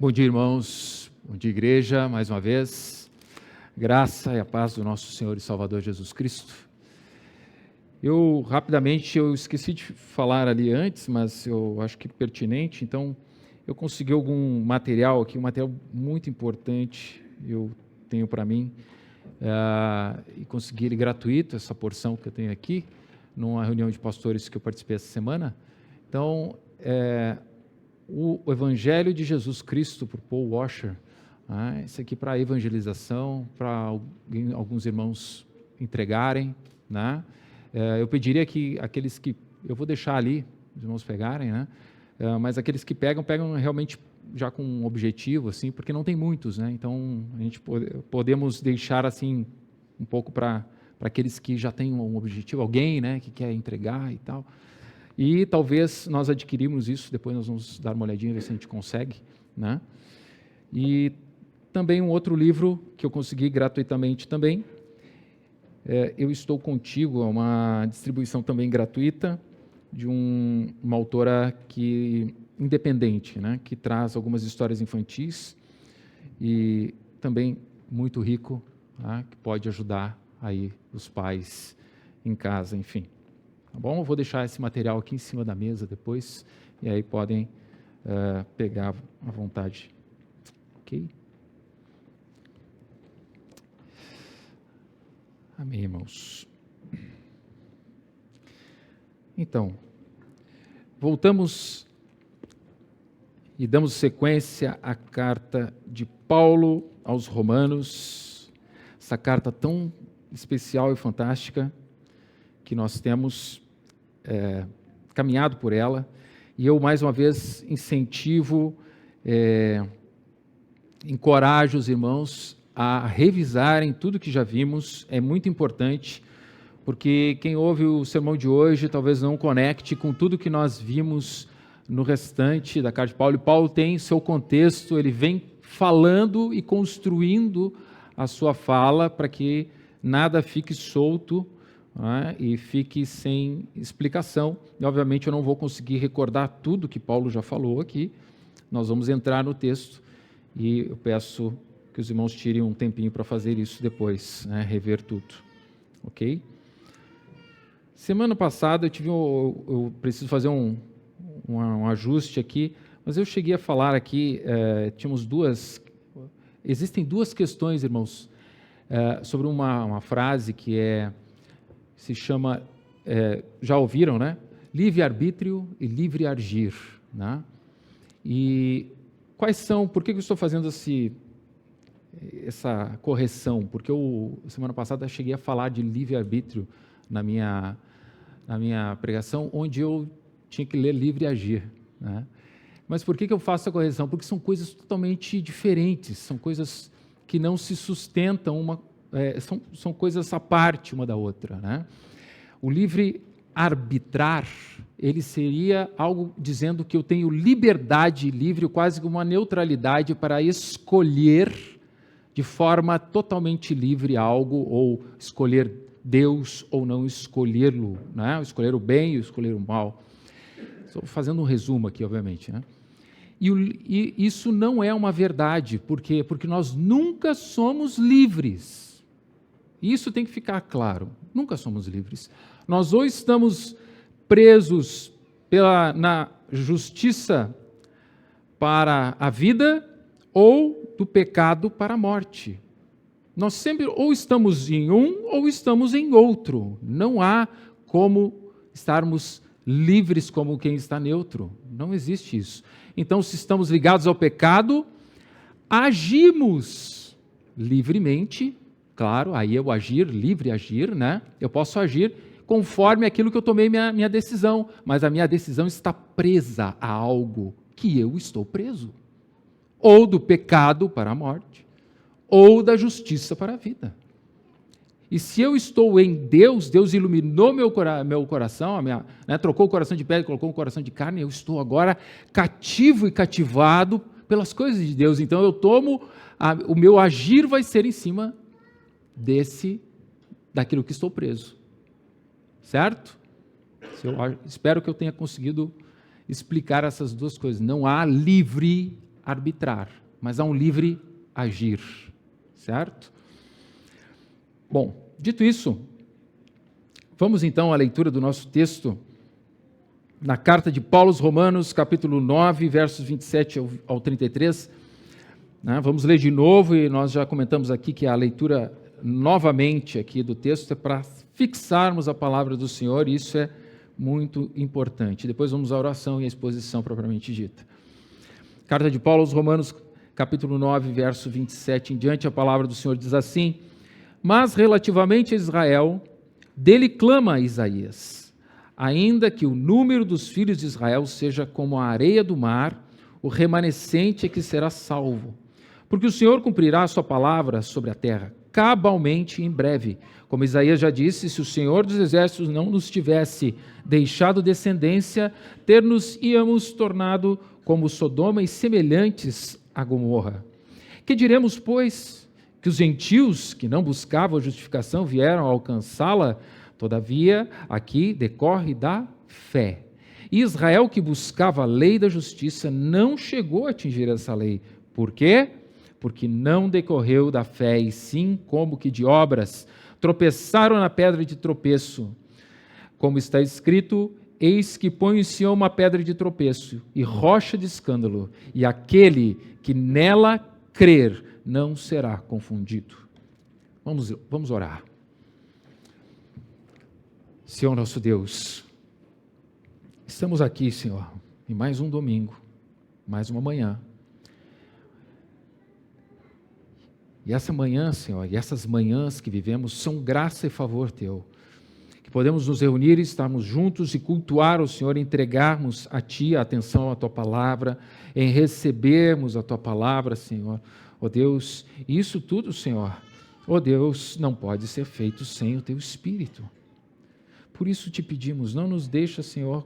Bom dia, irmãos. Bom dia, igreja, mais uma vez. Graça e a paz do nosso Senhor e Salvador Jesus Cristo. Rapidamente, eu esqueci de falar ali antes, mas eu acho que é pertinente, então, eu consegui algum material aqui, um material muito importante, eu tenho para mim, e consegui ele gratuito, essa porção que eu tenho aqui, numa reunião de pastores que eu participei essa semana. Então, o Evangelho de Jesus Cristo, por Paul Washer, isso aqui para evangelização, para alguns irmãos entregarem, né? Eu pediria que aqueles que, eu vou deixar ali, os irmãos pegarem, né? Mas aqueles que pegam realmente já com um objetivo, assim, porque não tem muitos, né? Então, a gente podemos deixar, assim, um pouco para aqueles que já têm um objetivo, alguém, né, que quer entregar e tal. E talvez nós adquirimos isso, depois nós vamos dar uma olhadinha, ver se a gente consegue, né? E também um outro livro que eu consegui gratuitamente também, Eu Estou Contigo, é uma distribuição também gratuita de uma autora independente, né? Que traz algumas histórias infantis e também muito rico, né? Que pode ajudar aí os pais em casa, enfim. Tá bom? Eu vou deixar esse material aqui em cima da mesa depois, e aí podem pegar à vontade. Ok? Amém, irmãos. Então, voltamos e damos sequência à carta de Paulo aos Romanos, essa carta tão especial e fantástica, que nós temos caminhado por ela, e eu, mais uma vez, incentivo, encorajo os irmãos a revisarem tudo que já vimos, é muito importante, porque quem ouve o sermão de hoje talvez não conecte com tudo que nós vimos no restante da carta de Paulo, e Paulo tem seu contexto, ele vem falando e construindo a sua fala para que nada fique solto, e fique sem explicação, e obviamente eu não vou conseguir recordar tudo que Paulo já falou aqui, nós vamos entrar no texto, e eu peço que os irmãos tirem um tempinho para fazer isso depois, né, rever tudo, ok? Semana passada eu preciso fazer um ajuste aqui, mas eu cheguei a falar aqui, existem duas questões, irmãos, sobre uma frase que se chama, já ouviram, né? Livre-arbítrio e livre agir, né? E quais são, por que eu estou fazendo essa correção? Porque semana passada, cheguei a falar de livre-arbítrio na minha pregação, onde eu tinha que ler livre agir, né? Mas por que eu faço essa correção? Porque são coisas totalmente diferentes, são coisas que não se sustentam, são coisas à parte uma da outra, né? O livre arbitrar, ele seria algo dizendo que eu tenho liberdade livre, quase como uma neutralidade para escolher de forma totalmente livre algo, ou escolher Deus ou não escolhê-lo, né? Escolher o bem ou escolher o mal. Estou fazendo um resumo aqui, obviamente, né? E isso não é uma verdade, por quê? Porque nós nunca somos livres. Isso tem que ficar claro, nunca somos livres. Nós ou estamos presos na justiça para a vida, ou do pecado para a morte. Nós sempre ou estamos em um ou estamos em outro. Não há como estarmos livres como quem está neutro. Não existe isso. Então, se estamos ligados ao pecado, agimos livremente, claro, aí eu livre agir, né? Eu posso agir conforme aquilo que eu tomei minha decisão, mas a minha decisão está presa a algo que eu estou preso. Ou do pecado para a morte, ou da justiça para a vida. E se eu estou em Deus, Deus iluminou meu coração, trocou o coração de pedra, colocou o coração de carne, eu estou agora cativo e cativado pelas coisas de Deus. Então eu o meu agir vai ser em cima daquilo que estou preso. Certo? Espero que eu tenha conseguido explicar essas duas coisas. Não há livre arbitrar, mas há um livre agir, certo? Bom, dito isso, vamos então à leitura do nosso texto na carta de Paulo aos Romanos, capítulo 9, versos 27 ao 33. Vamos ler de novo, e nós já comentamos aqui que a leitura novamente aqui do texto é para fixarmos a palavra do Senhor, e isso é muito importante. Depois vamos à oração e à exposição propriamente dita. Carta de Paulo aos Romanos, capítulo 9, verso 27 em diante, a palavra do Senhor diz assim: mas relativamente a Israel, dele clama Isaías, ainda que o número dos filhos de Israel seja como a areia do mar, o remanescente é que será salvo. Porque o Senhor cumprirá a sua palavra sobre a terra, cabalmente e em breve. Como Isaías já disse, se o Senhor dos exércitos não nos tivesse deixado descendência, ter-nos-íamos tornado como Sodoma e semelhantes a Gomorra. Que diremos, pois? Que os gentios que não buscavam a justificação vieram alcançá-la? Todavia, aqui decorre da fé. E Israel, que buscava a lei da justiça, não chegou a atingir essa lei. Por quê? Porque não decorreu da fé, e sim como que de obras. Tropeçaram na pedra de tropeço. Como está escrito: eis que ponho em Sião uma pedra de tropeço e rocha de escândalo, e aquele que nela crer não será confundido. Vamos orar. Senhor nosso Deus, estamos aqui, Senhor, em mais um domingo, mais uma manhã. E essa manhã, Senhor, e essas manhãs que vivemos são graça e favor Teu. Que podemos nos reunir e estarmos juntos e cultuar o Senhor, entregarmos a Ti a atenção à Tua palavra, em recebermos a Tua palavra, Senhor. Ó Deus, isso tudo, Senhor, ó Deus, não pode ser feito sem o Teu Espírito. Por isso te pedimos, não nos deixa, Senhor,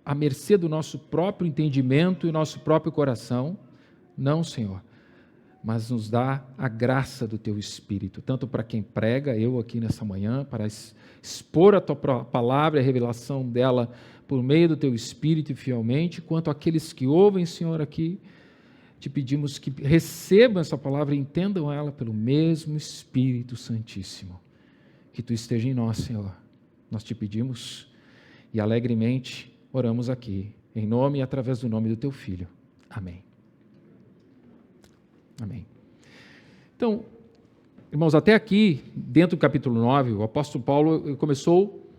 à mercê do nosso próprio entendimento e nosso próprio coração. Não, Senhor, mas nos dá a graça do Teu Espírito, tanto para quem prega, eu aqui nessa manhã, para expor a Tua palavra e a revelação dela por meio do Teu Espírito e fielmente, quanto aqueles que ouvem, Senhor, aqui, te pedimos que recebam essa palavra e entendam ela pelo mesmo Espírito Santíssimo. Que Tu esteja em nós, Senhor. Nós te pedimos e alegremente oramos aqui, em nome e através do nome do Teu Filho. Amém. Amém. Então, irmãos, até aqui, dentro do capítulo 9, o apóstolo Paulo começou,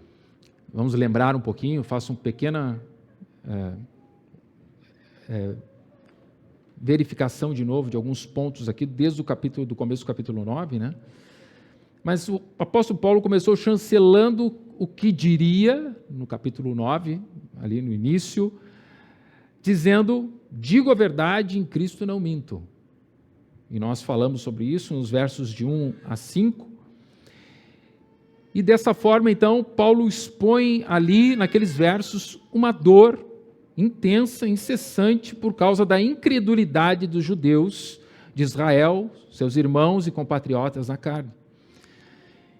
vamos lembrar um pouquinho, faço uma pequena verificação de novo de alguns pontos aqui, desde do começo do capítulo 9, né? Mas o apóstolo Paulo começou chancelando o que diria, no capítulo 9, ali no início, dizendo: digo a verdade, em Cristo não minto. E nós falamos sobre isso nos versos de 1 a 5. E dessa forma, então, Paulo expõe ali, naqueles versos, uma dor intensa, incessante, por causa da incredulidade dos judeus de Israel, seus irmãos e compatriotas na carne.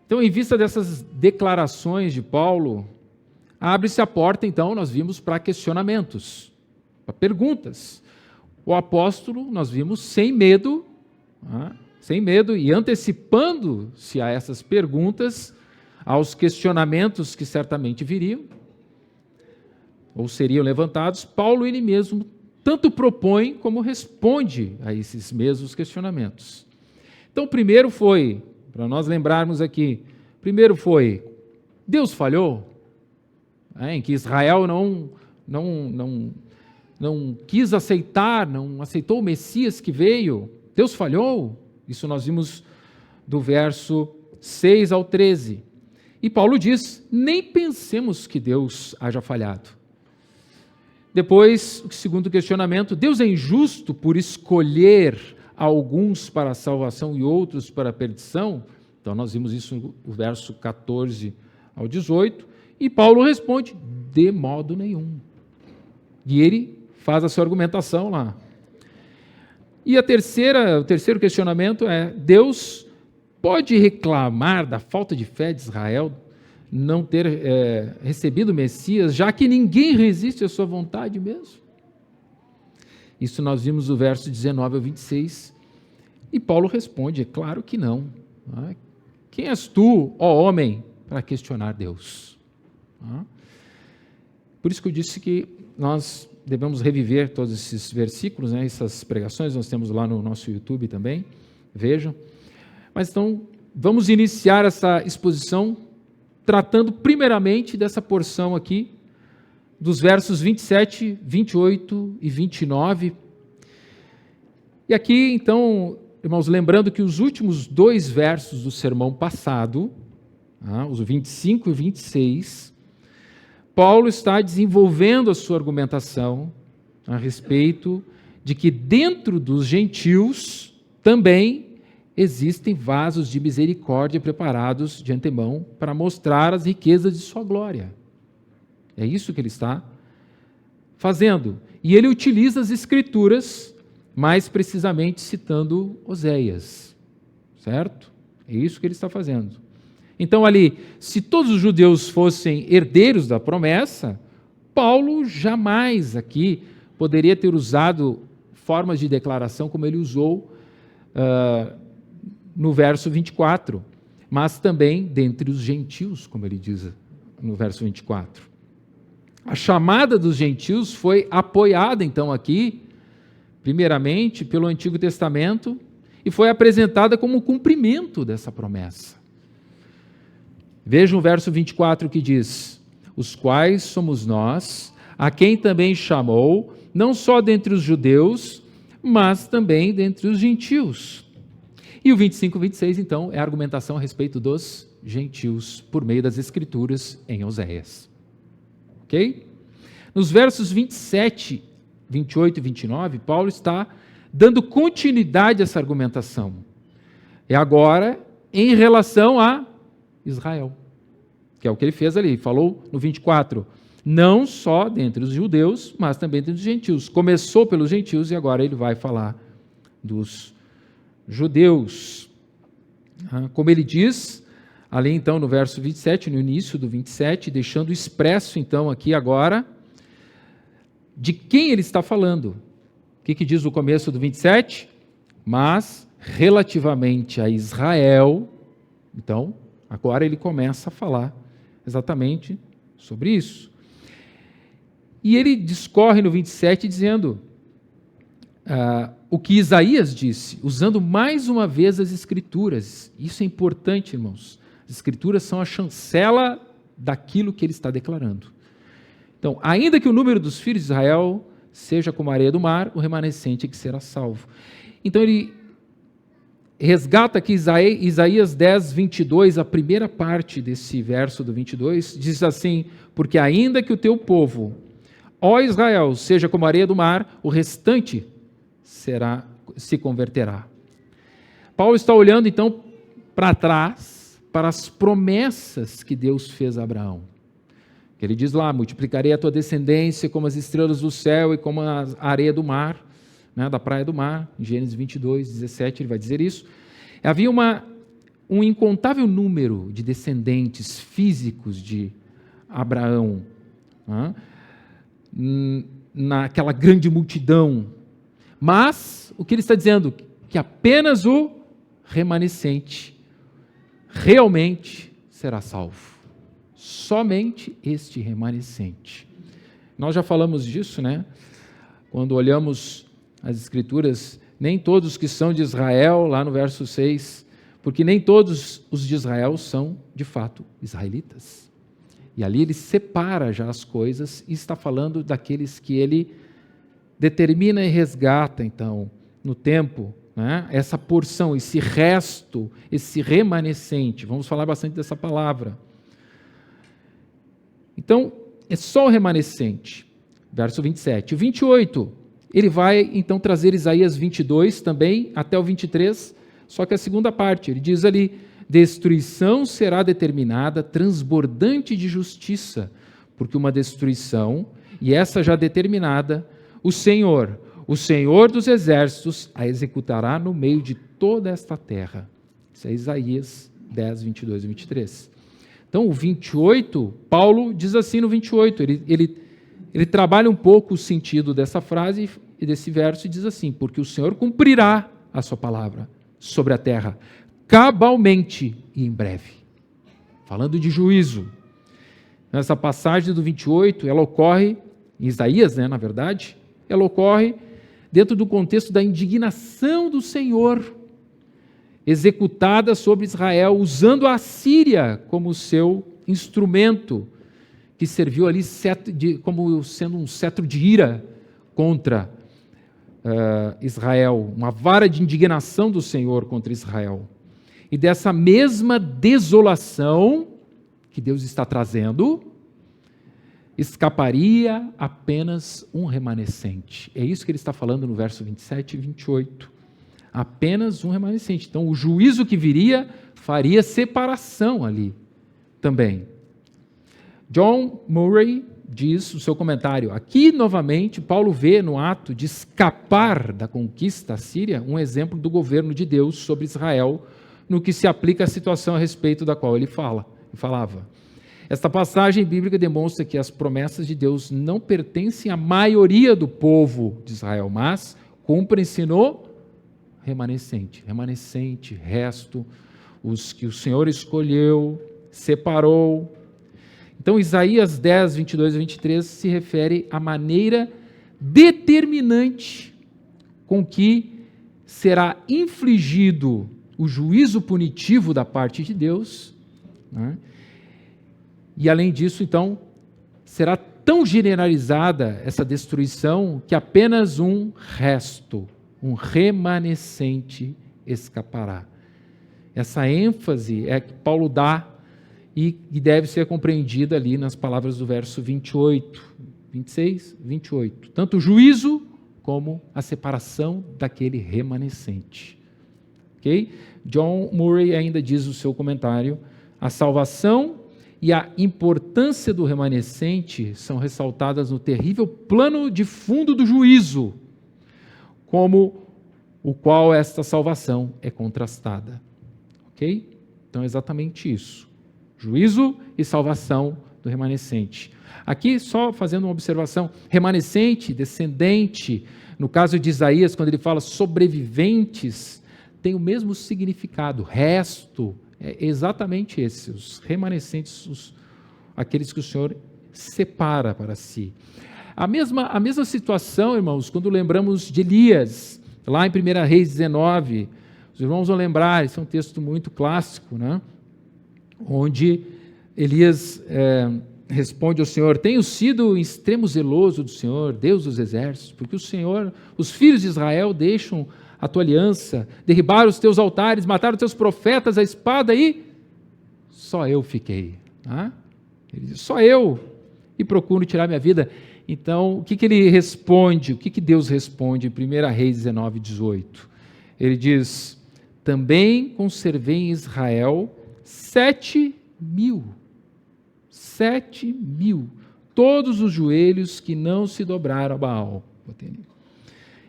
Então, em vista dessas declarações de Paulo, abre-se a porta, então, nós vimos para questionamentos, para perguntas. O apóstolo, nós vimos, sem medo e antecipando-se a essas perguntas, aos questionamentos que certamente viriam, ou seriam levantados, Paulo ele mesmo tanto propõe como responde a esses mesmos questionamentos. Então, primeiro foi, para nós lembrarmos aqui, Deus falhou, em que Israel não quis aceitar, não aceitou o Messias que veio. Deus falhou? Isso nós vimos do verso 6 ao 13. E Paulo diz: nem pensemos que Deus haja falhado. Depois, o segundo questionamento: Deus é injusto por escolher alguns para a salvação e outros para a perdição? Então nós vimos isso no verso 14 ao 18. E Paulo responde: de modo nenhum. E ele faz a sua argumentação lá. E o terceiro questionamento é: Deus pode reclamar da falta de fé de Israel não ter recebido o Messias, já que ninguém resiste à sua vontade mesmo? Isso nós vimos do verso 19 ao 26. E Paulo responde, é claro que não. Quem és tu, ó homem, para questionar Deus? Por isso que eu disse que nós devemos reviver todos esses versículos, né, essas pregações, nós temos lá no nosso YouTube também, vejam. Mas então, vamos iniciar essa exposição tratando primeiramente dessa porção aqui, dos versos 27, 28 e 29. E aqui, então, irmãos, lembrando que os últimos 2 versos do sermão passado, os 25 e 26, Paulo está desenvolvendo a sua argumentação a respeito de que dentro dos gentios também existem vasos de misericórdia preparados de antemão para mostrar as riquezas de sua glória. É isso que ele está fazendo. E ele utiliza as Escrituras, mais precisamente citando Oséias, certo? É isso que ele está fazendo. Então ali, se todos os judeus fossem herdeiros da promessa, Paulo jamais aqui poderia ter usado formas de declaração como ele usou no verso 24, mas também dentre os gentios, como ele diz no verso 24. A chamada dos gentios foi apoiada, então, aqui, primeiramente, pelo Antigo Testamento, e foi apresentada como cumprimento dessa promessa. Vejam o verso 24 que diz, os quais somos nós, a quem também chamou, não só dentre os judeus, mas também dentre os gentios. E o 25 e 26, então, é a argumentação a respeito dos gentios, por meio das Escrituras em Oséias. Ok? Nos versos 27, 28 e 29, Paulo está dando continuidade a essa argumentação. É agora em relação a Israel, que é o que ele fez ali. Falou no 24, não só dentre os judeus, mas também dentre os gentios. Começou pelos gentios e agora ele vai falar dos judeus. Como ele diz, ali então no verso 27, no início do 27, deixando expresso então aqui agora, de quem ele está falando. O que diz o começo do 27? Mas relativamente a Israel, então, agora ele começa a falar exatamente sobre isso. E ele discorre no 27 dizendo o que Isaías disse, usando mais uma vez as Escrituras. Isso é importante, irmãos. As Escrituras são a chancela daquilo que ele está declarando. Então, ainda que o número dos filhos de Israel seja como a areia do mar, o remanescente é que será salvo. Então, ele resgata aqui Isaías 10, 22, a primeira parte desse verso do 22, diz assim, porque ainda que o teu povo, ó Israel, seja como a areia do mar, o restante se converterá. Paulo está olhando, então, para trás, para as promessas que Deus fez a Abraão. Ele diz lá, multiplicarei a tua descendência como as estrelas do céu e como a areia do mar, né, da praia do mar, em Gênesis 22, 17, ele vai dizer isso. Havia um incontável número de descendentes físicos de Abraão, naquela grande multidão. Mas, o que ele está dizendo? Que apenas o remanescente realmente será salvo. Somente este remanescente. Nós já falamos disso, né? Quando olhamos as Escrituras, nem todos que são de Israel, lá no verso 6, porque nem todos os de Israel são, de fato, israelitas. E ali ele separa já as coisas e está falando daqueles que ele determina e resgata, então, no tempo, né? Essa porção, esse resto, esse remanescente. Vamos falar bastante dessa palavra. Então, é só o remanescente. Verso 27. O 28, ele vai, então, trazer Isaías 22 também, até o 23, só que a segunda parte, ele diz ali, destruição será determinada, transbordante de justiça, porque uma destruição, e essa já determinada, o Senhor dos exércitos, a executará no meio de toda esta terra. Isso é Isaías 10, 22 e 23. Então, o 28, Paulo diz assim no 28, ele trabalha um pouco o sentido dessa frase desse verso diz assim: porque o Senhor cumprirá a sua palavra sobre a terra, cabalmente e em breve. Falando de juízo. Nessa passagem do 28, ela ocorre, em Isaías, na verdade, ela ocorre dentro do contexto da indignação do Senhor, executada sobre Israel, usando a Síria como seu instrumento, que serviu ali como sendo um cetro de ira contra Israel, uma vara de indignação do Senhor contra Israel. E dessa mesma desolação que Deus está trazendo, escaparia apenas um remanescente. É isso que ele está falando no verso 27 e 28. Apenas um remanescente. Então, o juízo que viria faria separação ali também. John Murray diz o seu comentário: aqui, novamente, Paulo vê no ato de escapar da conquista assíria um exemplo do governo de Deus sobre Israel, no que se aplica à situação a respeito da qual ele falava. Esta passagem bíblica demonstra que as promessas de Deus não pertencem à maioria do povo de Israel, mas cumprem-se no remanescente, resto, os que o Senhor escolheu, separou. Então, Isaías 10, 22 e 23 se refere à maneira determinante com que será infligido o juízo punitivo da parte de Deus, E além disso, então, será tão generalizada essa destruição que apenas um resto, um remanescente escapará. Essa ênfase é que Paulo dá e deve ser compreendida ali nas palavras do verso 28, 26, 28. Tanto o juízo como a separação daquele remanescente. Ok? John Murray ainda diz no seu comentário: a salvação e a importância do remanescente são ressaltadas no terrível plano de fundo do juízo, como o qual esta salvação é contrastada. Ok? Então é exatamente isso. Juízo e salvação do remanescente. Aqui, só fazendo uma observação, remanescente, descendente, no caso de Isaías, quando ele fala sobreviventes, tem o mesmo significado, resto, é exatamente esse, os remanescentes, aqueles que o Senhor separa para si. A mesma situação, irmãos, quando lembramos de Elias, lá em 1 Reis 19, os irmãos vão lembrar, esse é um texto muito clássico, onde Elias responde ao Senhor: tenho sido em extremo zeloso do Senhor, Deus dos exércitos, porque o Senhor, os filhos de Israel deixam a tua aliança, derribaram os teus altares, mataram os teus profetas à espada e só eu fiquei. Ele diz: só eu, e procuro tirar minha vida. Então, o que ele responde? O que Deus responde em 1 Reis 19, 18? Ele diz: também conservei em Israel 7.000, todos os joelhos que não se dobraram a Baal,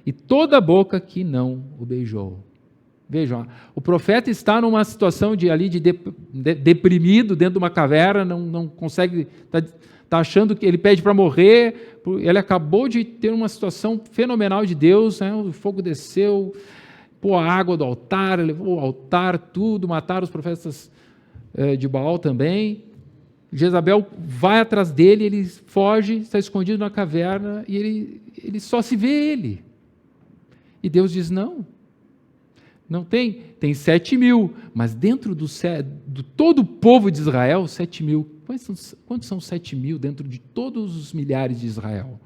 e toda a boca que não o beijou. Vejam, o profeta está numa situação de deprimido dentro de uma caverna, não consegue, está achando que ele pede para morrer, ele acabou de ter uma situação fenomenal de Deus, o fogo desceu, pôr a água do altar, levou o altar, tudo, mataram os profetas de Baal também. Jezabel vai atrás dele, ele foge, está escondido na caverna, e ele só se vê ele. E Deus diz: não tem 7.000, mas dentro do todo o povo de Israel, 7.000. Quantos são 7.000 dentro de todos os milhares de Israel?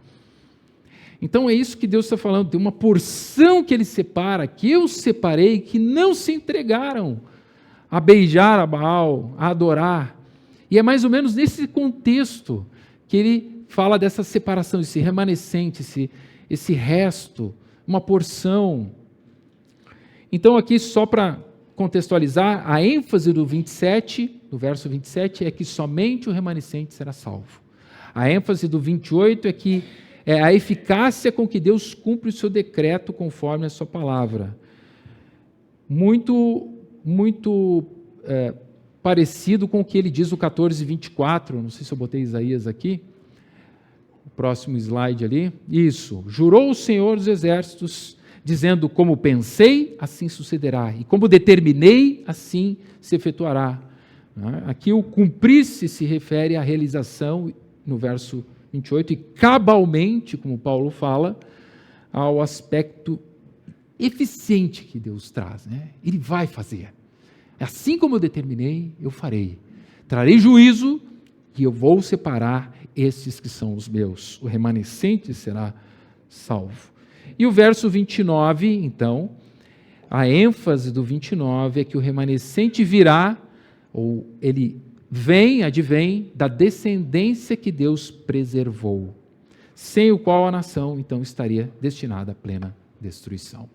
Então é isso que Deus está falando, tem uma porção que ele separa, que eu separei, que não se entregaram a beijar a Baal, a adorar. E é mais ou menos nesse contexto que ele fala dessa separação, esse remanescente, esse resto, uma porção. Então aqui, só para contextualizar, a ênfase do 27, do verso 27, é que somente o remanescente será salvo. A ênfase do 28 é que é a eficácia com que Deus cumpre o seu decreto conforme a sua palavra. Muito parecido com o que ele diz no 14, 24, não sei se eu botei Isaías aqui, O próximo slide ali. Isso. Jurou o Senhor dos Exércitos, dizendo: como pensei, assim sucederá. E como determinei, assim se efetuará. Aqui o cumprir-se se refere à realização, no verso 28, e cabalmente, como Paulo fala, ao aspecto eficiente que Deus traz. Ele vai fazer. Assim como eu determinei, eu farei. Trarei juízo e eu vou separar estes que são os meus. O remanescente será salvo. E o verso 29, então, a ênfase do 29 é que o remanescente virá, ou ele advém da descendência que Deus preservou, sem o qual a nação, então, estaria destinada à plena destruição.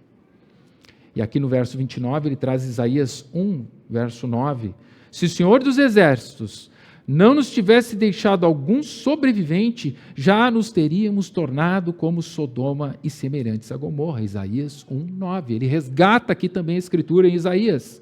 E aqui no verso 29, ele traz Isaías 1, verso 9. Se o Senhor dos Exércitos não nos tivesse deixado algum sobrevivente, já nos teríamos tornado como Sodoma e semelhantes a Gomorra. Isaías 1, 9. Ele resgata aqui também a escritura em Isaías.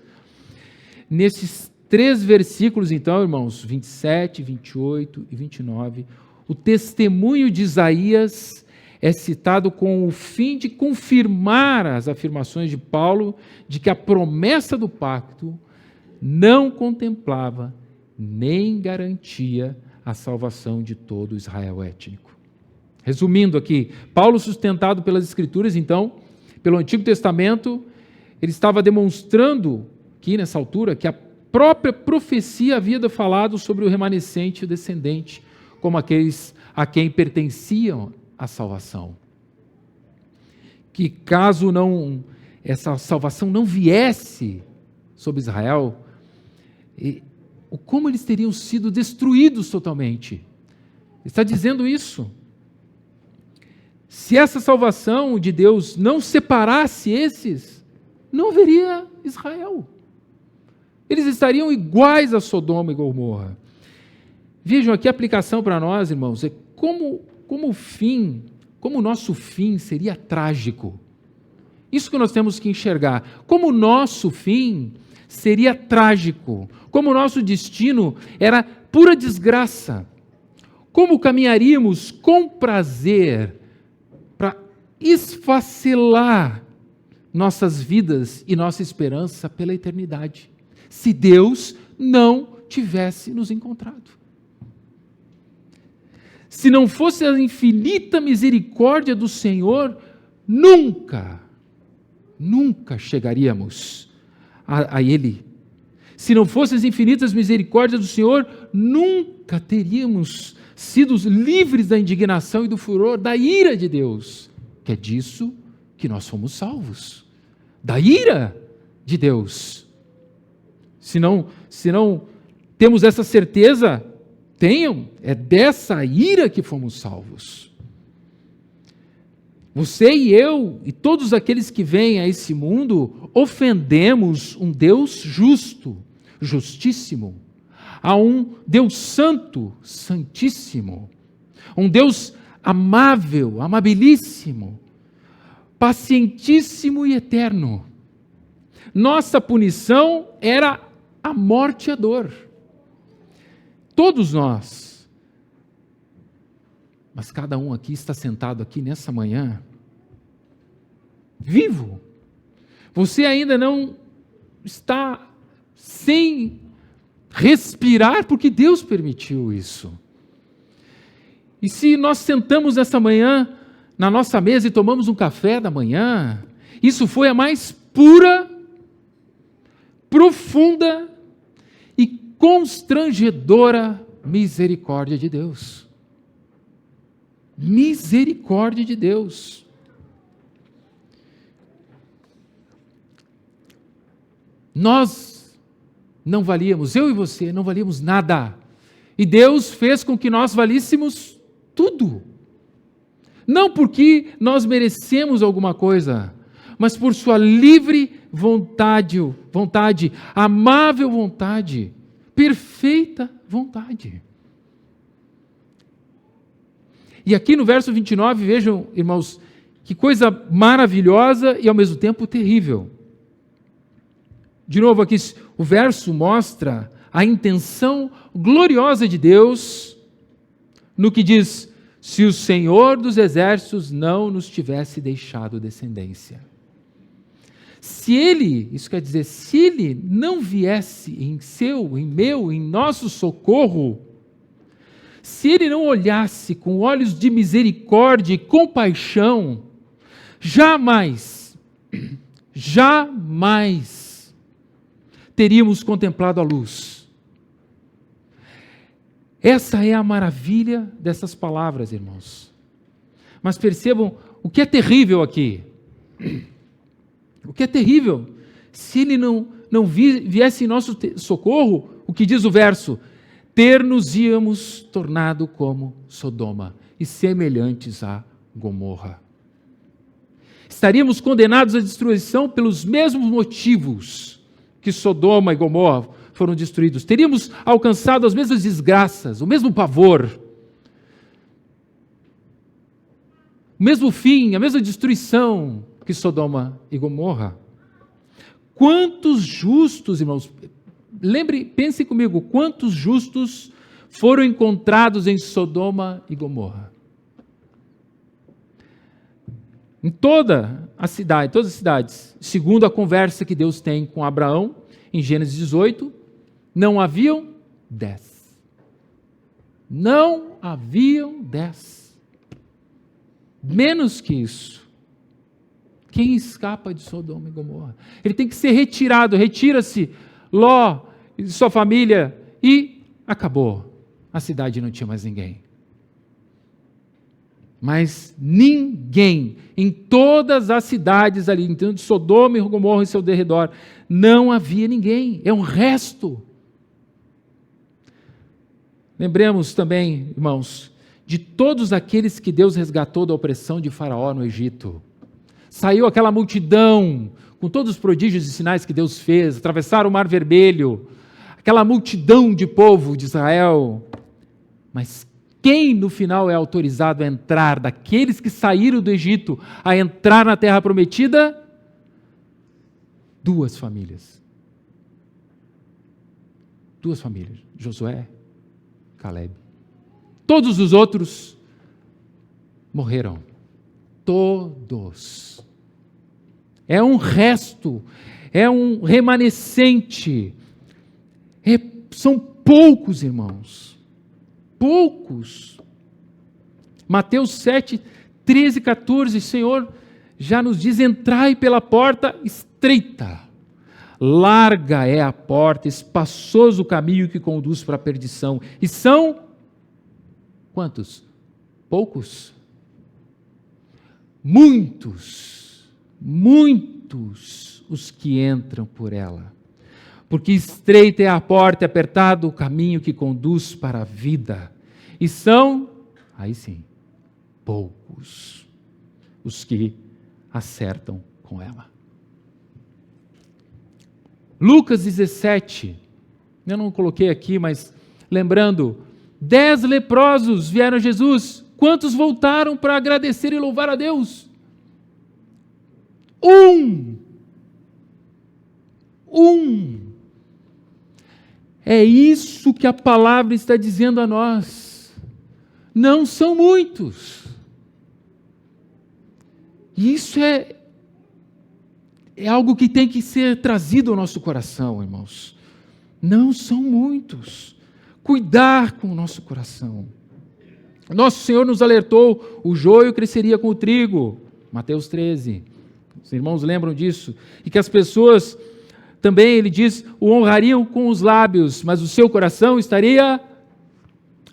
Nesses 3 versículos, então, irmãos, 27, 28 e 29, o testemunho de Isaías é citado com o fim de confirmar as afirmações de Paulo de que a promessa do pacto não contemplava nem garantia a salvação de todo Israel étnico. Resumindo aqui, Paulo, sustentado pelas Escrituras, então, pelo Antigo Testamento, ele estava demonstrando aqui nessa altura que a própria profecia havia falado sobre o remanescente e o descendente, como aqueles a quem pertenciam a salvação. Que caso essa salvação não viesse sobre Israel, como eles teriam sido destruídos totalmente. Ele está dizendo isso. Se essa salvação de Deus não separasse esses, não haveria Israel. Eles estariam iguais a Sodoma e Gomorra. Vejam aqui a aplicação para nós, irmãos, é como o nosso fim seria trágico. Isso que nós temos que enxergar. Como o nosso fim seria trágico. Como o nosso destino era pura desgraça. Como caminharíamos com prazer para esfacelar nossas vidas e nossa esperança pela eternidade, se Deus não tivesse nos encontrado. Se não fosse a infinita misericórdia do Senhor, nunca chegaríamos a Ele. Se não fossem as infinitas misericórdias do Senhor, nunca teríamos sido livres da indignação e do furor, da ira de Deus, que é disso que nós fomos salvos, da ira de Deus. Se não temos essa certeza, é dessa ira que fomos salvos. Você e eu, e todos aqueles que vêm a esse mundo, ofendemos um Deus justo, justíssimo, a um Deus santo, santíssimo, um Deus amável, amabilíssimo, pacientíssimo e eterno. Nossa punição era a morte e a dor. Todos nós. Mas cada um aqui está sentado aqui nessa manhã, vivo. Você ainda não está sem respirar porque Deus permitiu isso. E se nós sentamos nessa manhã na nossa mesa e tomamos um café da manhã, isso foi a mais pura, profunda e constrangedora misericórdia de Deus. Misericórdia de Deus. Nós não valíamos, eu e você não valíamos nada. E Deus fez com que nós valíssemos tudo. Não porque nós merecemos alguma coisa, mas por sua livre vontade, amável vontade, perfeita vontade. E aqui no verso 29, vejam, irmãos, que coisa maravilhosa e ao mesmo tempo terrível. De novo aqui, o verso mostra a intenção gloriosa de Deus no que diz se o Senhor dos Exércitos não nos tivesse deixado descendência. Se Ele, isso quer dizer, se Ele não viesse em seu, em meu, em nosso socorro, se Ele não olhasse com olhos de misericórdia e compaixão, jamais teríamos contemplado a luz. Essa é a maravilha dessas palavras, irmãos. Mas percebam o que é terrível aqui. O que é terrível, se Ele não viesse em nosso socorro, o que diz o verso? Ter-nos-íamos tornado como Sodoma e semelhantes a Gomorra. Estaríamos condenados à destruição pelos mesmos motivos que Sodoma e Gomorra foram destruídos. Teríamos alcançado as mesmas desgraças, o mesmo pavor, o mesmo fim, a mesma destruição que Sodoma e Gomorra. Quantos justos, irmãos, pensem comigo, quantos justos foram encontrados em Sodoma e Gomorra? Em todas as cidades, segundo a conversa que Deus tem com Abraão, em Gênesis 18, não haviam 10. Não haviam 10. Menos que isso. Quem escapa de Sodoma e Gomorra? Ele tem que ser retirado, retira-se Ló e sua família e acabou. A cidade não tinha mais ninguém. Mas ninguém, em todas as cidades ali, então de Sodoma e Gomorra e seu derredor, não havia ninguém, é um resto. Lembremos também, irmãos, de todos aqueles que Deus resgatou da opressão de Faraó no Egito. Saiu aquela multidão, com todos os prodígios e sinais que Deus fez, atravessaram o Mar Vermelho, aquela multidão de povo de Israel. Mas quem no final é autorizado a entrar, daqueles que saíram do Egito, a entrar na terra prometida? 2 famílias. 2 famílias, Josué, Caleb. Todos os outros morreram. Todos. É um resto, é um remanescente. São poucos, irmãos. Poucos. Mateus 7, 13 e 14, Senhor já nos diz: entrai pela porta estreita. Larga é a porta, espaçoso o caminho que conduz para a perdição. E são quantos? Poucos. Muitos os que entram por ela. Porque estreita é a porta e apertado o caminho que conduz para a vida. E são, aí sim, poucos os que acertam com ela. Lucas 17, eu não coloquei aqui, mas lembrando, 10 leprosos vieram a Jesus. Quantos voltaram para agradecer e louvar a Deus? 1. É isso que a palavra está dizendo a nós. Não são muitos. Isso é algo que tem que ser trazido ao nosso coração, irmãos. Não são muitos. Cuidar com o nosso coração. Nosso Senhor nos alertou: o joio cresceria com o trigo. Mateus 13. Os irmãos lembram disso? E que as pessoas também, ele diz, o honrariam com os lábios, mas o seu coração estaria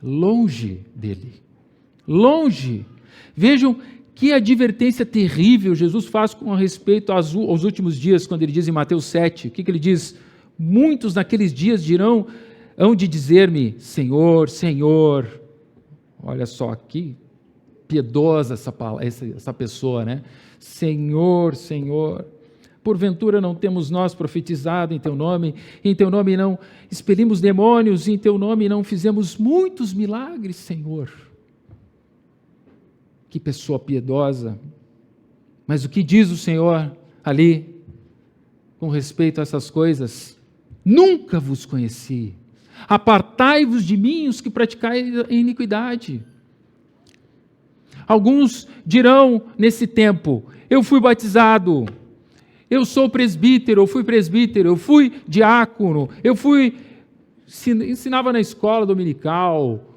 longe dele. Longe. Vejam que advertência terrível Jesus faz com respeito aos últimos dias, quando ele diz em Mateus 7, o que ele diz? Muitos naqueles dias hão de dizer-me, Senhor, Senhor. Olha só, que piedosa essa pessoa, né? Senhor, Senhor, porventura não temos nós profetizado em Teu nome, em Teu nome não expelimos demônios, em Teu nome não fizemos muitos milagres, Senhor. Que pessoa piedosa. Mas o que diz o Senhor ali, com respeito a essas coisas? Nunca vos conheci. Apartai-vos de mim, os que praticais a iniquidade. Alguns dirão nesse tempo: eu fui batizado, eu sou presbítero, eu fui presbítero, eu fui diácono, ensinava na escola dominical,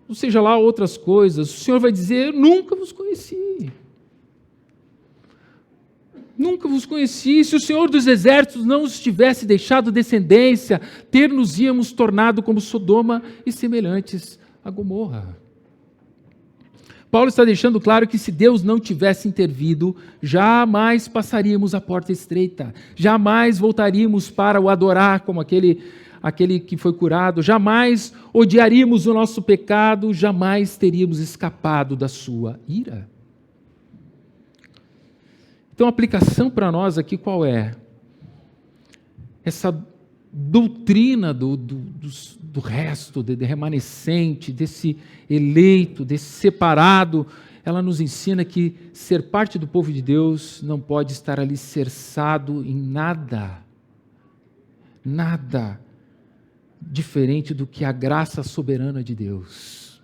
ou seja lá outras coisas. O Senhor vai dizer: eu nunca vos conheci. Nunca vos conheci. Se o Senhor dos Exércitos não os tivesse deixado descendência, ter-nos-íamos tornado como Sodoma e semelhantes a Gomorra. Paulo está deixando claro que se Deus não tivesse intervido, jamais passaríamos a porta estreita, jamais voltaríamos para o adorar como aquele que foi curado, jamais odiaríamos o nosso pecado, jamais teríamos escapado da sua ira. Então a aplicação para nós aqui qual é? Essa doutrina do resto, de remanescente, desse eleito, desse separado, ela nos ensina que ser parte do povo de Deus não pode estar alicerçado em nada diferente do que a graça soberana de Deus.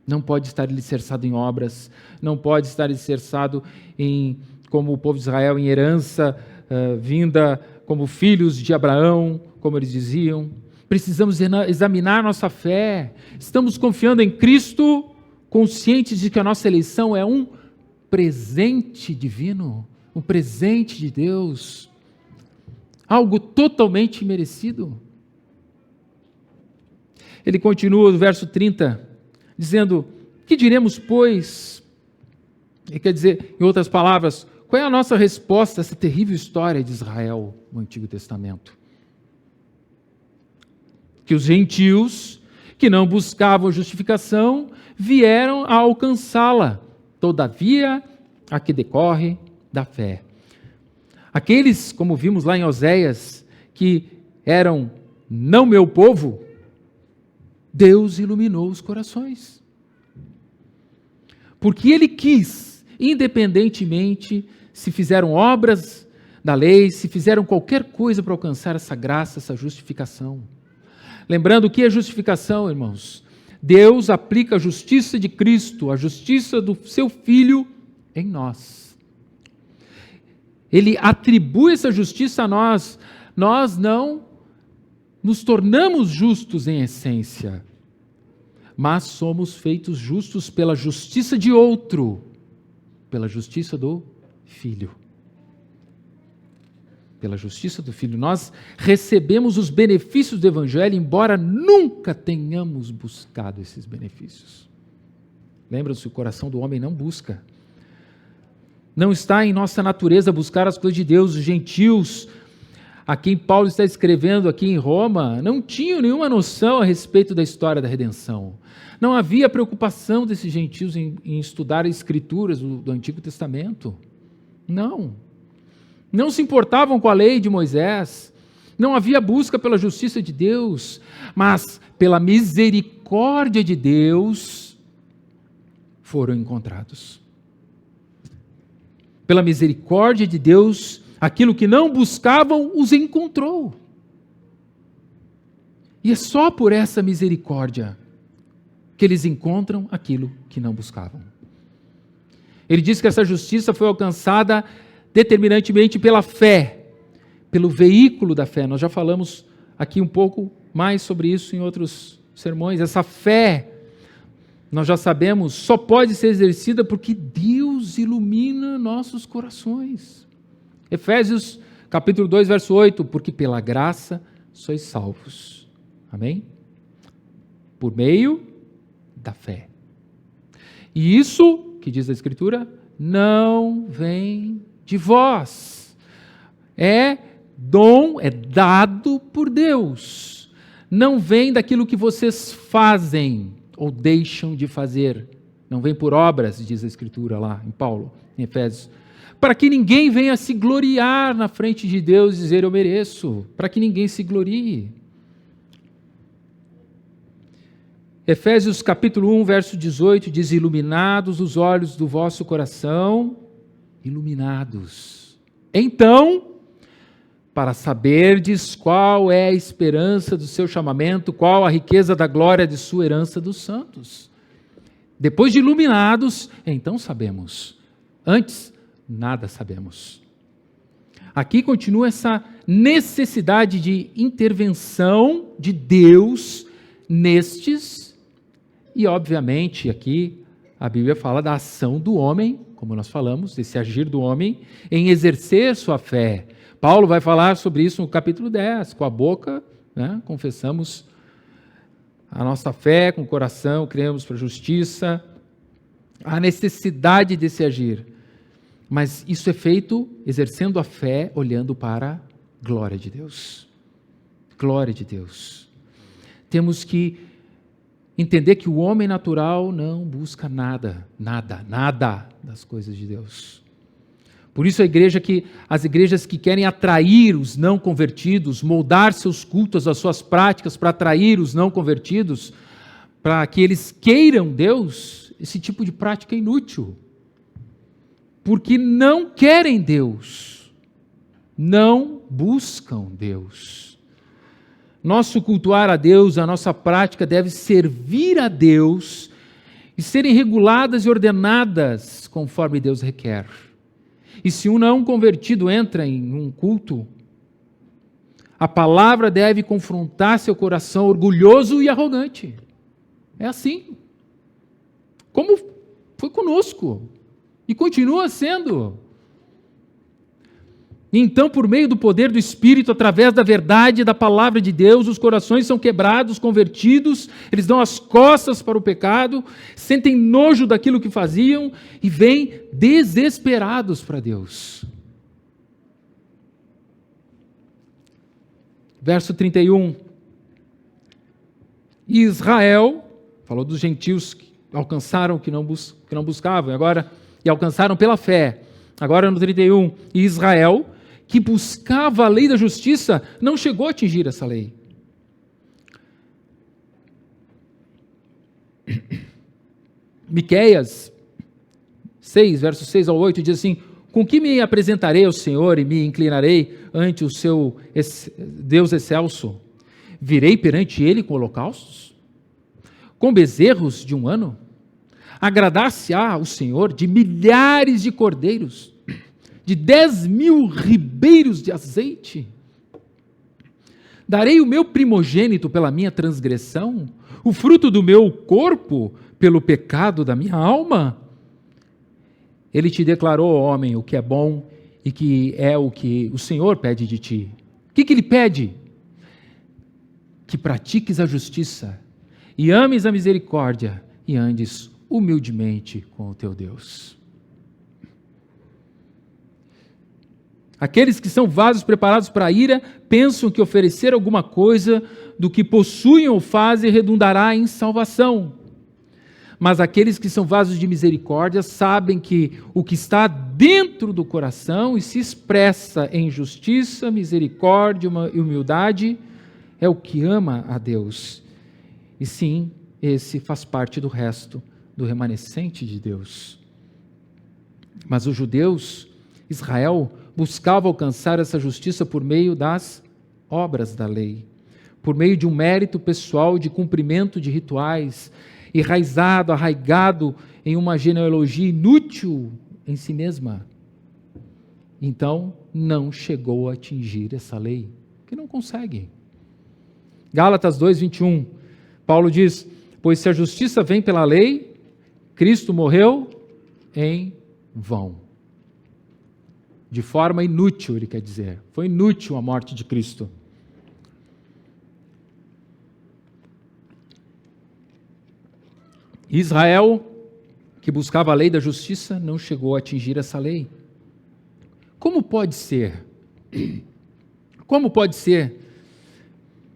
Não pode estar alicerçado em obras, não pode estar alicerçado em, como o povo de Israel, em herança vinda como filhos de Abraão, como eles diziam. Precisamos examinar nossa fé. Estamos confiando em Cristo, conscientes de que a nossa eleição é um presente divino, um presente de Deus, algo totalmente merecido. Ele continua no verso 30, dizendo: que diremos, pois? Ele quer dizer, em outras palavras, qual é a nossa resposta a essa terrível história de Israel no Antigo Testamento? Que os gentios, que não buscavam justificação, vieram a alcançá-la, todavia, a que decorre da fé. Aqueles, como vimos lá em Oséias, que eram não meu povo, Deus iluminou os corações. Porque Ele quis, independentemente se fizeram obras da lei, se fizeram qualquer coisa para alcançar essa graça, essa justificação. Lembrando que a justificação, irmãos, Deus aplica a justiça de Cristo, a justiça do seu Filho em nós. Ele atribui essa justiça a nós. Nós não nos tornamos justos em essência, mas somos feitos justos pela justiça de outro, pela justiça do Filho. Pela justiça do Filho. Nós recebemos os benefícios do Evangelho, embora nunca tenhamos buscado esses benefícios. Lembra-se, o coração do homem não busca. Não está em nossa natureza buscar as coisas de Deus. Os gentios, a quem Paulo está escrevendo aqui em Roma, não tinham nenhuma noção a respeito da história da redenção. Não havia preocupação desses gentios em estudar as escrituras do Antigo Testamento. Não se importavam com a lei de Moisés. Não havia busca pela justiça de Deus, mas pela misericórdia de Deus foram encontrados. Pela misericórdia de Deus, aquilo que não buscavam os encontrou. E é só por essa misericórdia que eles encontram aquilo que não buscavam. Ele diz que essa justiça foi alcançada determinantemente pela fé, pelo veículo da fé. Nós já falamos aqui um pouco mais sobre isso em outros sermões. Essa fé, nós já sabemos, só pode ser exercida porque Deus ilumina nossos corações. Efésios capítulo 2, verso 8, porque pela graça sois salvos. Amém? Por meio da fé. E isso, que diz a Escritura, não vem de vós. É dom, é dado por Deus. Não vem daquilo que vocês fazem ou deixam de fazer. Não vem por obras, diz a Escritura lá em Paulo, em Efésios. Para que ninguém venha se gloriar na frente de Deus e dizer eu mereço. Para que ninguém se glorie. Efésios capítulo 1, verso 18, diz: iluminados os olhos do vosso coração, iluminados. Então, para saberdes qual é a esperança do seu chamamento, qual a riqueza da glória de sua herança dos santos. Depois de iluminados, então sabemos. Antes, nada sabemos. Aqui continua essa necessidade de intervenção de Deus nestes, e obviamente aqui a Bíblia fala da ação do homem, como nós falamos, desse agir do homem em exercer sua fé. Paulo vai falar sobre isso no capítulo 10, com a boca, né, confessamos a nossa fé, com o coração cremos para a justiça, a necessidade desse agir. Mas isso é feito exercendo a fé, olhando para a glória de Deus. Glória de Deus. Temos que entender que o homem natural não busca nada das coisas de Deus. Por isso as igrejas que querem atrair os não convertidos, moldar seus cultos, as suas práticas para atrair os não convertidos, para que eles queiram Deus, esse tipo de prática é inútil. Porque não querem Deus, não buscam Deus. Nosso cultuar a Deus, a nossa prática deve servir a Deus e serem reguladas e ordenadas conforme Deus requer. E se um não convertido entra em um culto, a palavra deve confrontar seu coração orgulhoso e arrogante. É assim. Como foi conosco. E continua sendo. Então, por meio do poder do Espírito, através da verdade da palavra de Deus, os corações são quebrados, convertidos, eles dão as costas para o pecado, sentem nojo daquilo que faziam e vêm desesperados para Deus. Verso 31. Israel, falou dos gentios que alcançaram que não buscavam, e alcançaram pela fé. Agora no 31, Israel, que buscava a lei da justiça, não chegou a atingir essa lei. Miqueias 6, versos 6 ao 8, diz assim: com que me apresentarei ao Senhor e me inclinarei ante o seu Deus excelso? Virei perante ele com holocaustos? Com bezerros de um ano? Agradar-se-á o Senhor de milhares de cordeiros, de 10.000 ribeiros de azeite? Darei o meu primogênito pela minha transgressão, o fruto do meu corpo pelo pecado da minha alma? Ele te declarou, homem, o que é bom e que é o que o Senhor pede de ti. O que ele pede? Que pratiques a justiça e ames a misericórdia e andes humildemente com o teu Deus. Aqueles que são vasos preparados para a ira pensam que oferecer alguma coisa do que possuem ou fazem redundará em salvação. Mas aqueles que são vasos de misericórdia sabem que o que está dentro do coração e se expressa em justiça, misericórdia e humildade é o que ama a Deus. E sim, esse faz parte do resto do remanescente de Deus. Mas os judeus, Israel, buscava alcançar essa justiça por meio das obras da lei, por meio de um mérito pessoal de cumprimento de rituais, arraigado em uma genealogia inútil em si mesma. Então, não chegou a atingir essa lei, que não consegue. Gálatas 2:21, Paulo diz: pois se a justiça vem pela lei, Cristo morreu em vão. De forma inútil, ele quer dizer. Foi inútil a morte de Cristo. Israel, que buscava a lei da justiça, não chegou a atingir essa lei. Como pode ser? Como pode ser?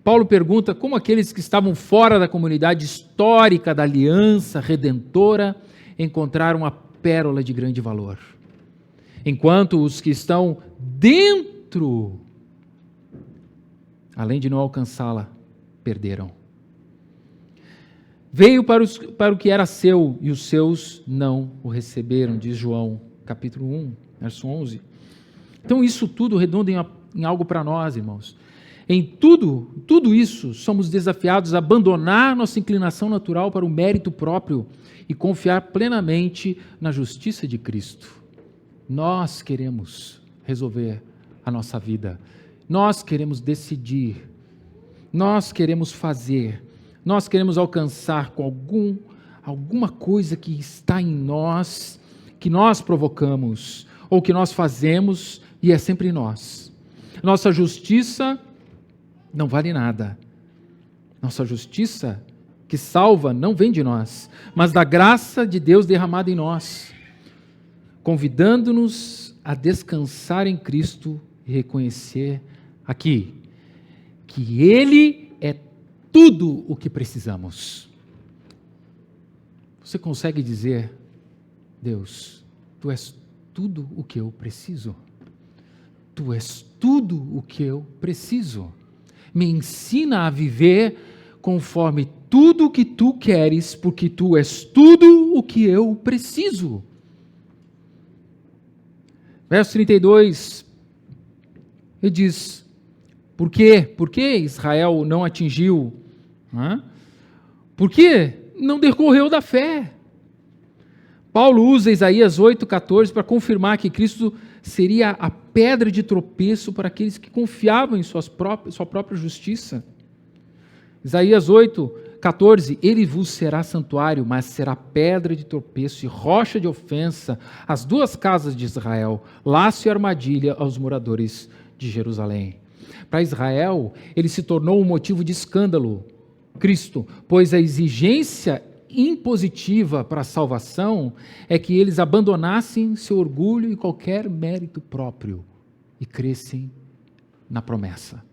Paulo pergunta como aqueles que estavam fora da comunidade histórica da aliança redentora encontraram a pérola de grande valor, enquanto os que estão dentro, além de não alcançá-la, perderam. Veio para o que era seu e os seus não o receberam, diz João, capítulo 1, verso 11. Então isso tudo redunda em algo para nós, irmãos. Em tudo isso, somos desafiados a abandonar nossa inclinação natural para o mérito próprio e confiar plenamente na justiça de Cristo. Nós queremos resolver a nossa vida, nós queremos decidir, nós queremos fazer, nós queremos alcançar com alguma coisa que está em nós, que nós provocamos, ou que nós fazemos, e é sempre nós. Nossa justiça não vale nada. Nossa justiça que salva não vem de nós, mas da graça de Deus derramada em nós, convidando-nos a descansar em Cristo e reconhecer aqui que Ele é tudo o que precisamos. Você consegue dizer: Deus, Tu és tudo o que eu preciso? Tu és tudo o que eu preciso. Me ensina a viver conforme tudo o que Tu queres, porque Tu és tudo o que eu preciso. Verso 32, ele diz: por quê? Por que Israel não atingiu? Por que não decorreu da fé? Paulo usa Isaías 8,14 para confirmar que Cristo seria a pedra de tropeço para aqueles que confiavam em sua própria justiça. Isaías 8,14, Ele vos será santuário, mas será pedra de tropeço e rocha de ofensa às duas casas de Israel, laço e armadilha aos moradores de Jerusalém. Para Israel, ele se tornou um motivo de escândalo, Cristo, pois a exigência impositiva para a salvação é que eles abandonassem seu orgulho e qualquer mérito próprio e crescem na promessa.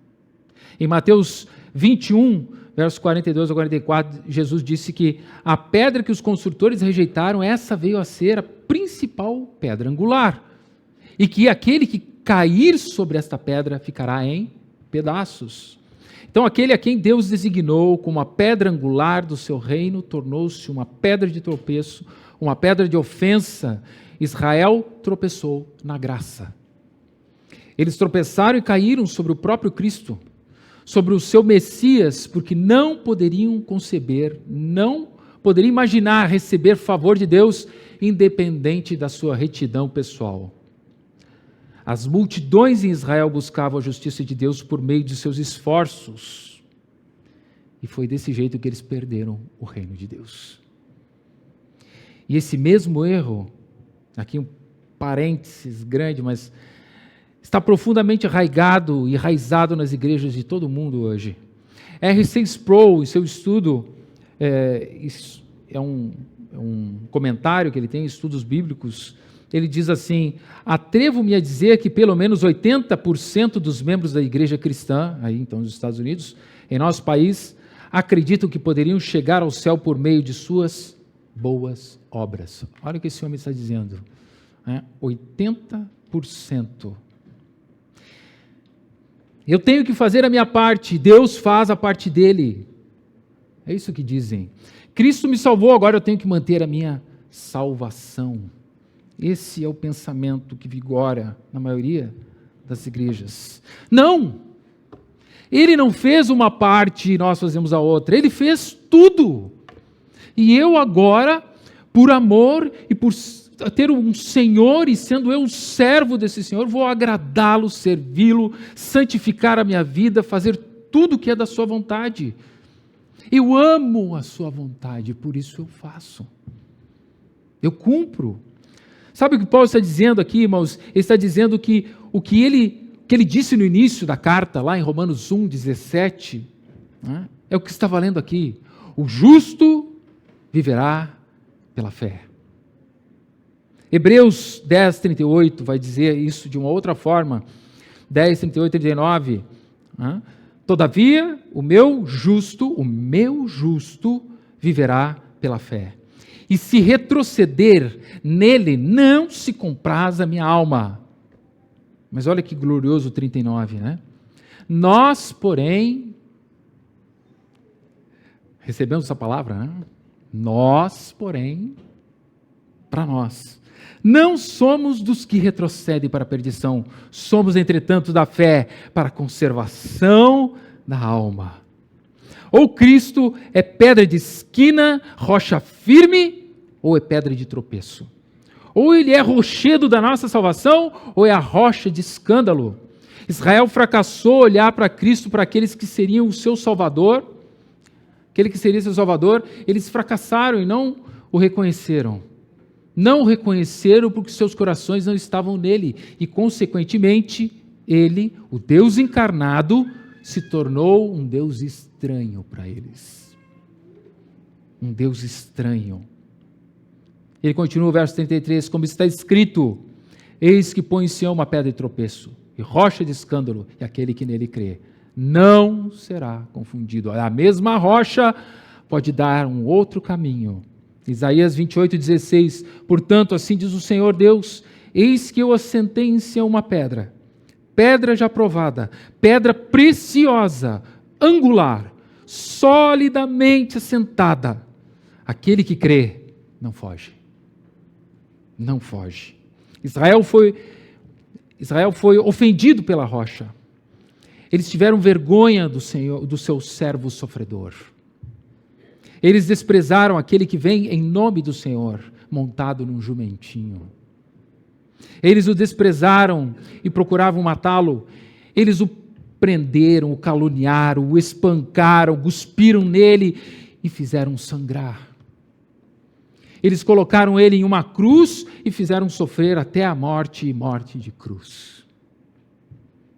Em Mateus 21, versos 42 a 44, Jesus disse que a pedra que os construtores rejeitaram, essa veio a ser a principal pedra angular, e que aquele que cair sobre esta pedra ficará em pedaços. Então, aquele a quem Deus designou como a pedra angular do seu reino, tornou-se uma pedra de tropeço, uma pedra de ofensa. Israel tropeçou na graça. Eles tropeçaram e caíram sobre o próprio Cristo, sobre o seu Messias, porque não poderiam conceber, não poderiam imaginar receber favor de Deus, independente da sua retidão pessoal. As multidões em Israel buscavam a justiça de Deus por meio de seus esforços. E foi desse jeito que eles perderam o reino de Deus. E esse mesmo erro, aqui um parênteses grande, mas está profundamente arraigado e enraizado nas igrejas de todo o mundo hoje. R.C. Sproul, em seu estudo, é um comentário que ele tem, estudos bíblicos, ele diz assim: atrevo-me a dizer que pelo menos 80% dos membros da igreja cristã, aí então nos Estados Unidos, em nosso país, acreditam que poderiam chegar ao céu por meio de suas boas obras. Olha o que esse homem está dizendo, 80%. Eu tenho que fazer a minha parte, Deus faz a parte dele. É isso que dizem. Cristo me salvou, agora eu tenho que manter a minha salvação. Esse é o pensamento que vigora na maioria das igrejas. Não! Ele não fez uma parte e nós fazemos a outra. Ele fez tudo. E eu agora, por amor e por ter um Senhor e sendo eu o servo desse Senhor, vou agradá-lo, servi-lo, santificar a minha vida, fazer tudo o que é da sua vontade. Eu amo a sua vontade, por isso eu faço. Eu cumpro. Sabe o que Paulo está dizendo aqui, irmãos? Ele está dizendo que o que ele disse no início da carta, lá em Romanos 1, 17, é o que está valendo aqui. O justo viverá pela fé. Hebreus 10, 38 vai dizer isso de uma outra forma. 10, 38, 39. Todavia, o meu justo viverá pela fé. E se retroceder nele, não se compraz a minha alma. Mas olha que glorioso 39, né? Nós, porém, recebemos essa palavra, né? Nós, porém, para nós, Não somos dos que retrocedem para a perdição, somos, entretanto, da fé para a conservação da alma. Ou Cristo é pedra de esquina, rocha firme, ou é pedra de tropeço. Ou ele é rochedo da nossa salvação, ou é a rocha de escândalo. Israel fracassou olhar para Cristo, para aqueles que seriam o seu Salvador. Aquele que seria seu Salvador, eles fracassaram e não o reconheceram. Não o reconheceram porque seus corações não estavam nele. E, consequentemente, ele, o Deus encarnado, se tornou um Deus estranho para eles. Um Deus estranho. Ele continua o verso 33, como está escrito: eis que põe em Sião uma pedra de tropeço, e rocha de escândalo, e aquele que nele crê não será confundido. A mesma rocha pode dar um outro caminho. Isaías 28:16, portanto, assim diz o Senhor Deus: eis que eu assentei em Sião uma pedra, pedra já provada, pedra preciosa, angular, solidamente assentada. Aquele que crê não foge. Não foge. Israel foi ofendido pela rocha. Eles tiveram vergonha do Senhor, do seu servo sofredor. Eles desprezaram aquele que vem em nome do Senhor, montado num jumentinho. Eles o desprezaram e procuravam matá-lo. Eles o prenderam, o caluniaram, o espancaram, cuspiram nele e fizeram sangrar. Eles colocaram ele em uma cruz e fizeram sofrer até a morte e morte de cruz.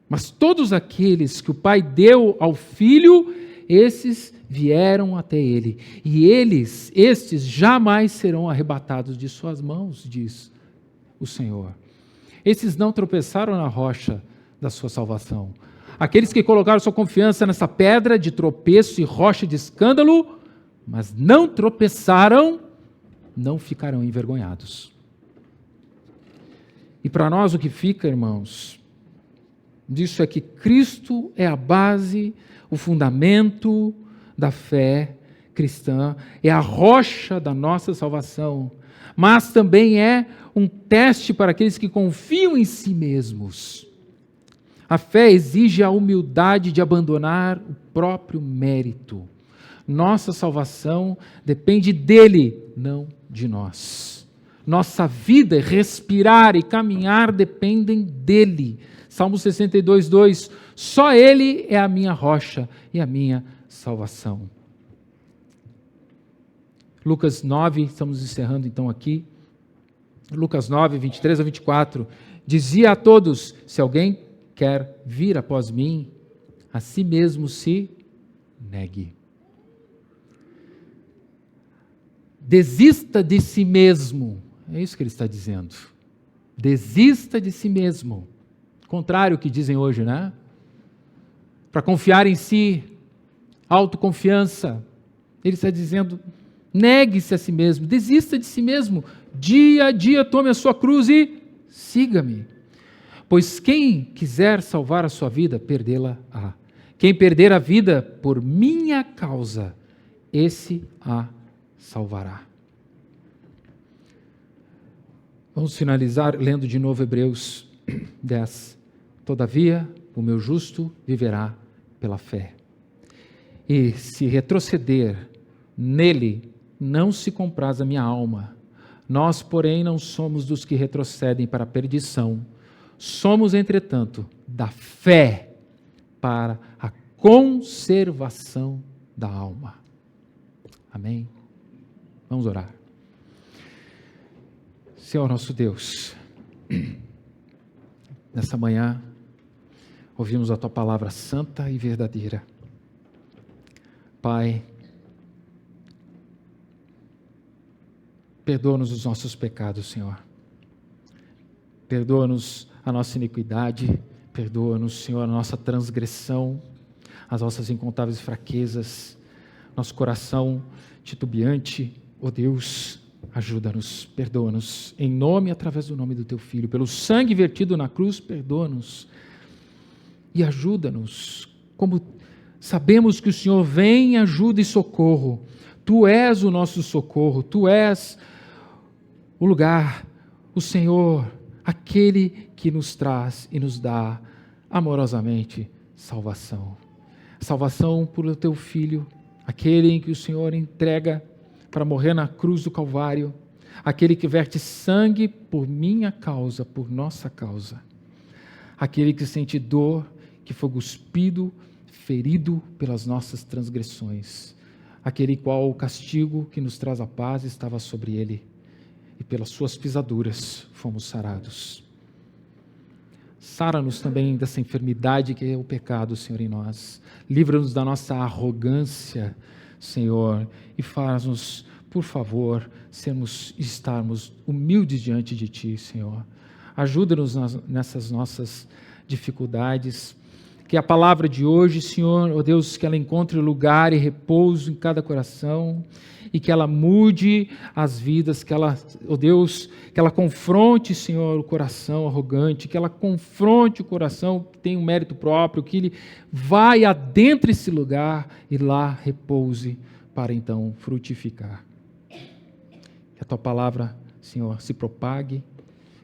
Mas todos aqueles que o Pai deu ao Filho, esses vieram até ele. E estes jamais serão arrebatados de suas mãos, diz o Senhor. Esses não tropeçaram na rocha da sua salvação. Aqueles que colocaram sua confiança nessa pedra de tropeço e rocha de escândalo, mas não tropeçaram, não ficarão envergonhados. E para nós o que fica, irmãos, disso é que Cristo é a base, o fundamento da fé cristã, é a rocha da nossa salvação, mas também é um teste para aqueles que confiam em si mesmos. A fé exige a humildade de abandonar o próprio mérito. Nossa salvação depende dele, não de nós. Nossa vida, respirar e caminhar dependem dele. Salmo 62:2, só ele é a minha rocha e a minha salvação. Lucas 9, estamos encerrando então aqui. Lucas 9, 23 a 24, dizia a todos: se alguém quer vir após mim, a si mesmo se negue. Desista de si mesmo. É isso que ele está dizendo. Desista de si mesmo. Contrário ao que dizem hoje, né? Para confiar em si, autoconfiança. Ele está dizendo: negue-se a si mesmo, desista de si mesmo. Dia a dia tome a sua cruz e siga-me. Pois quem quiser salvar a sua vida, perdê-la-á. Quem perder a vida por minha causa, esse a salvará. Vamos finalizar lendo de novo Hebreus 10. Todavia, o meu justo viverá pela fé. E se retroceder, nele não se compraz a minha alma. Nós, porém, não somos dos que retrocedem para a perdição. Somos, entretanto, da fé para a conservação da alma. Amém? Vamos orar. Senhor nosso Deus, nessa manhã ouvimos a Tua palavra santa e verdadeira. Pai, perdoa-nos os nossos pecados, Senhor. Perdoa-nos a nossa iniquidade, perdoa-nos, Senhor, a nossa transgressão, as nossas incontáveis fraquezas, nosso coração titubeante. Ó Deus, ajuda-nos, perdoa-nos, em nome e através do nome do Teu Filho, pelo sangue vertido na cruz, perdoa-nos e ajuda-nos, como sabemos que o Senhor vem em ajuda e socorro. Tu és o nosso socorro, Tu és o lugar o Senhor, aquele que nos traz e nos dá amorosamente salvação. Salvação por o teu Filho, aquele em que o Senhor entrega para morrer na cruz do Calvário, aquele que verte sangue por minha causa, por nossa causa, aquele que sente dor, que foi cuspido, ferido pelas nossas transgressões, aquele qual o castigo que nos traz a paz estava sobre ele, e pelas suas pisaduras fomos sarados. Sara-nos também dessa enfermidade que é o pecado, Senhor, em nós. Livra-nos da nossa arrogância, Senhor, e faz-nos, por favor, estarmos humildes diante de Ti, Senhor. Ajuda-nos nessas nossas dificuldades. Que a palavra de hoje, Senhor, ó Deus, que ela encontre lugar e repouso em cada coração e que ela mude as vidas, que ela, ó Deus, que ela confronte, Senhor, o coração arrogante, que ela confronte o coração que tem um mérito próprio, que ele vai adentre esse lugar e lá repouse para então frutificar. Que a Tua palavra, Senhor, se propague,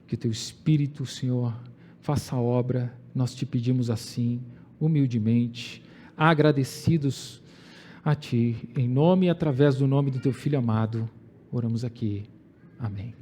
que o Teu Espírito, Senhor, faça a obra. Nós te pedimos assim, humildemente, agradecidos a Ti, em nome e através do nome do Teu Filho amado, oramos aqui. Amém.